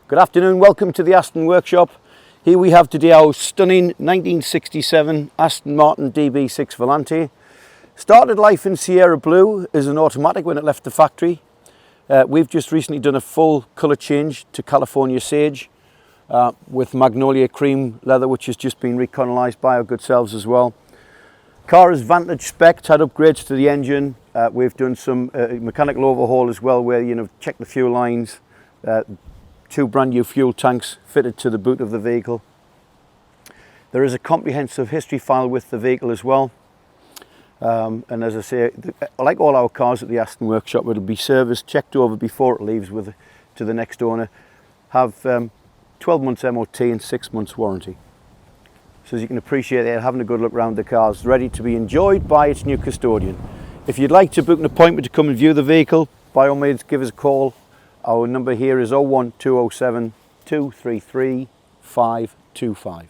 Good afternoon, welcome to the Aston Workshop. Here we have today our stunning 1967 Aston Martin DB6 Volante. Started life in Sierra Blue as an automatic when it left the factory. We've just recently done a full colour change to California Sage with Magnolia Cream leather, which has just been recolonised by our good selves as well. Car is Vantage spec, had upgrades to the engine. We've done some mechanical overhaul as well, where check the fuel lines. 2 brand new fuel tanks fitted to the boot of the vehicle. There is a comprehensive history file with the vehicle as well. And as I say, like all our cars at the Aston Workshop, it'll be serviced, checked over before it leaves to the next owner. Have 12 months MOT and 6 months warranty. So as you can appreciate there, having a good look around the car is ready to be enjoyed by its new custodian. If you'd like to book an appointment to come and view the vehicle, by all means give us a call. Our number here is 01207 233 525.